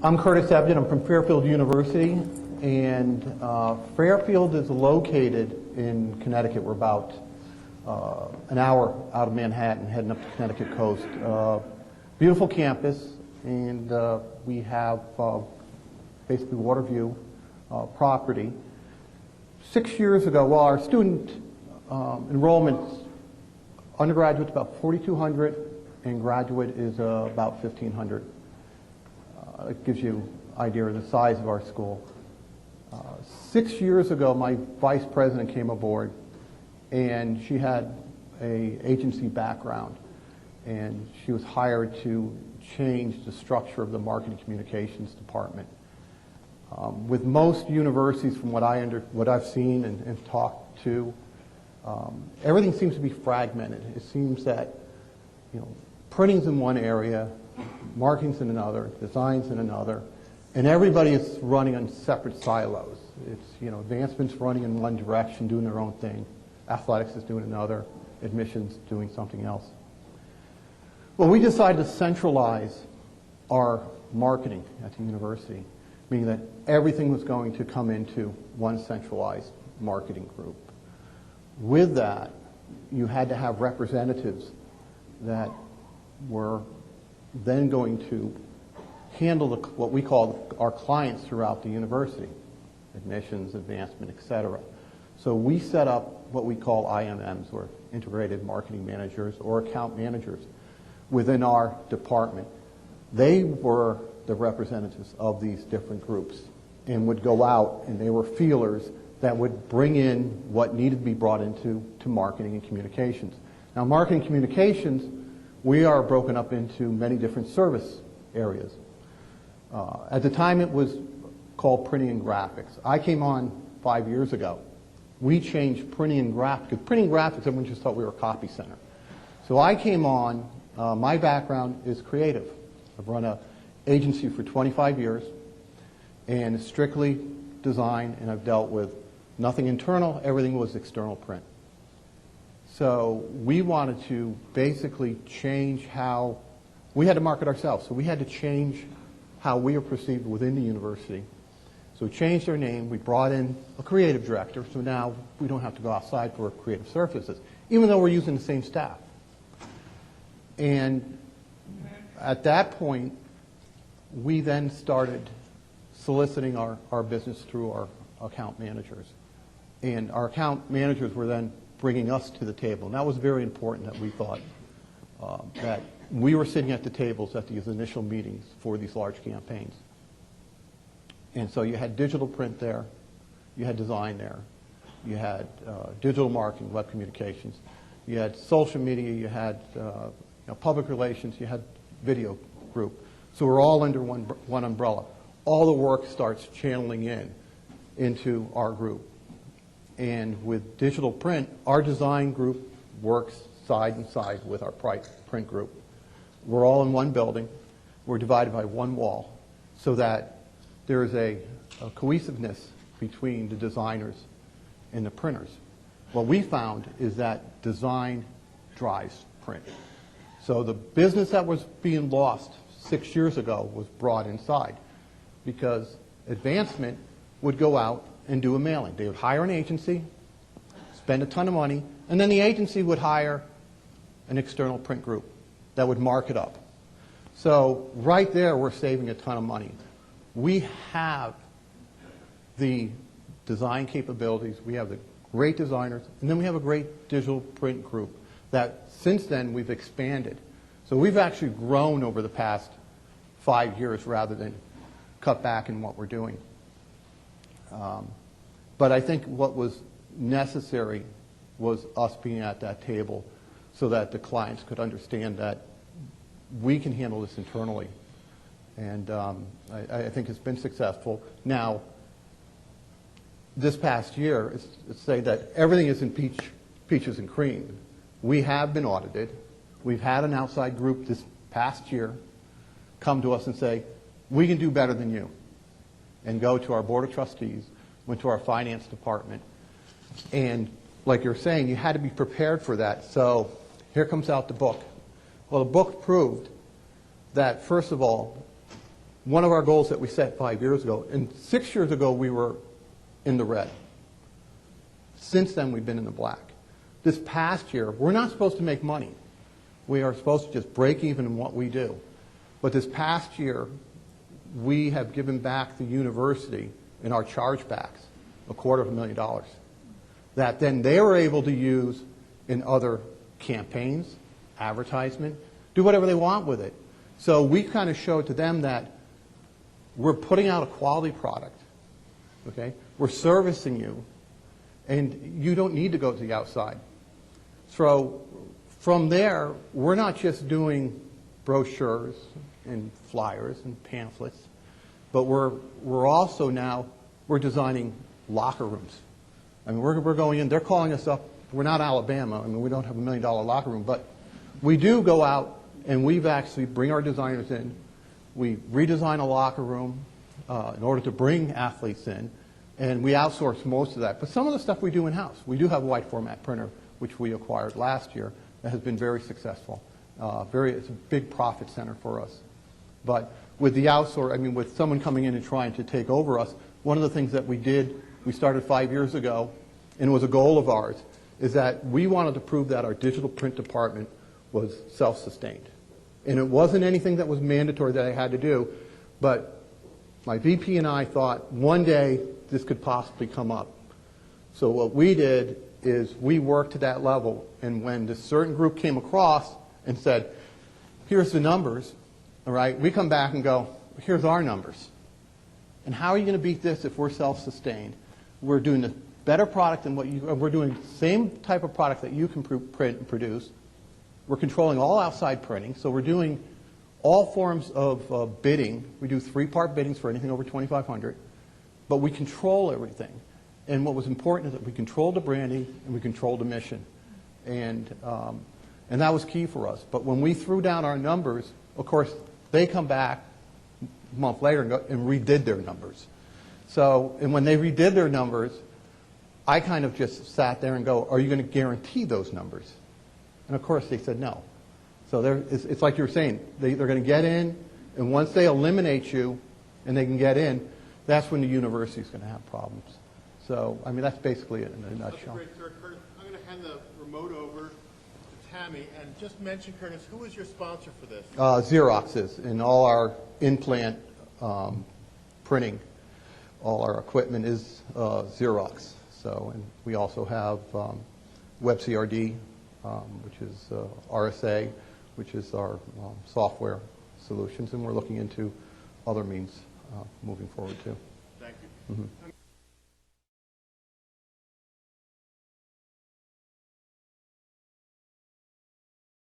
I'm Curtis Ebdon. I'm from Fairfield University, and Fairfield is located in Connecticut. We're about an hour out of Manhattan, heading up the Connecticut coast. Beautiful campus, and we have basically water view property. 6 years ago, well, our student enrollment, undergraduate's about 4,200, and graduate is about 1,500. It gives you an idea of the size of our school. 6 years ago, my vice president came aboard, and she had an agency background, and she was hired to change the structure of the marketing communications department. With most universities, from what I've seen and talked to, everything seems to be fragmented. It seems that printing's in one area, marketing's in another, design's in another, and everybody is running on separate silos. It's advancement's running in one direction, doing their own thing. Athletics is doing another. Admissions doing something else. Well, we decided to centralize our marketing at the university, meaning that everything was going to come into one centralized marketing group. With that, you had to have representatives that were then going to handle what we call our clients throughout the university, admissions, advancement, etc. So we set up what we call IMMs, or integrated marketing managers, or account managers within our department. They were the representatives of these different groups and would go out, and they were feelers that would bring in what needed to be brought into marketing and communications. Now, marketing communications, we are broken up into many different service areas. At the time, it was called printing and graphics. I came on 5 years ago. We changed printing and graphics, because printing and graphics, everyone just thought we were a copy center. So I came on, my background is creative. I've run an agency for 25 years, and it's strictly design, and I've dealt with nothing internal, everything was external print. So we wanted to basically change how we had to market ourselves. So we had to change how we are perceived within the university. So we changed our name. We brought in a creative director. So now we don't have to go outside for creative services, even though we're using the same staff. And at that point, we then started soliciting our business through our account managers. And our account managers were then bringing us to the table. And that was very important, that we thought that we were sitting at the tables at these initial meetings for these large campaigns. And so you had digital print there, you had design there, you had digital marketing, web communications, you had social media, you had public relations, you had video group. So we're all under one umbrella. All the work starts channeling into our group. And with digital print, our design group works side and side with our print group. We're all in one building. We're divided by one wall, so that there is a cohesiveness between the designers and the printers. What we found is that design drives print. So the business that was being lost 6 years ago was brought inside, because advancement would go out and do a mailing. They would hire an agency, spend a ton of money, and then the agency would hire an external print group that would mark it up. So right there, we're saving a ton of money. We have the design capabilities, we have the great designers, and then we have a great digital print group that since then we've expanded. So we've actually grown over the past 5 years rather than cut back in what we're doing. But I think what was necessary was us being at that table so that the clients could understand that we can handle this internally. And I think it's been successful. Now, this past year, it's say that everything isn't peaches and cream. We have been audited. We've had an outside group this past year come to us and say, we can do better than you. And go to our board of trustees, went to our finance department. And like you're saying, you had to be prepared for that. So here comes out the book. Well, the book proved that, first of all, one of our goals that we set 5 years ago, and 6 years ago we were in the red. Since then we've been in the black. This past year, we're not supposed to make money. We are supposed to just break even in what we do. But this past year, we have given back the university in our chargebacks $250,000 that then they were able to use in other campaigns, advertisement, do whatever they want with it. So we kind of showed to them that we're putting out a quality product, okay? We're servicing you, and you don't need to go to the outside. So from there, we're not just doing brochures and flyers and pamphlets, but we're also now, we're designing locker rooms. I mean, we're going in, they're calling us up. We're not Alabama. I mean, we don't have $1 million locker room, but we do go out and we've actually bring our designers in. We redesign a locker room in order to bring athletes in, and we outsource most of that. But some of the stuff we do in-house. We do have a white format printer, which we acquired last year, that has been very successful. It's a big profit center for us. But with the outsource, I mean, with someone coming in and trying to take over us, one of the things that we did, we started 5 years ago, and it was a goal of ours, is that we wanted to prove that our digital print department was self-sustained. And it wasn't anything that was mandatory that I had to do, but my VP and I thought one day this could possibly come up. So what we did is we worked to that level, and when this certain group came across and said, here's the numbers, all right, we come back and go, here's our numbers. And how are you going to beat this if we're self-sustained? We're doing a better product than what you, we're doing the same type of product that you can print and produce. We're controlling all outside printing, so we're doing all forms of bidding. We do 3-part biddings for anything over $2,500, but we control everything. And what was important is that we controlled the branding and we controlled the mission, and that was key for us. But when we threw down our numbers, of course, they come back a month later and redid their numbers. So, and when they redid their numbers, I kind of just sat there and go, are you going to guarantee those numbers? And of course they said no. So it's like you were saying, they're going to get in, and once they eliminate you and they can get in, that's when the university is going to have problems. So, I mean, that's basically it in a nutshell. That's great, sir. Curtis, I'm going to hand the remote over to Tammy, and just mention, Curtis, who is your sponsor for this? Xerox is, and all our in-plant printing, all our equipment is Xerox. So, and we also have WebCRD, which is RSA, which is our software solutions, and we're looking into other means moving forward too. Thank you. Mm-hmm.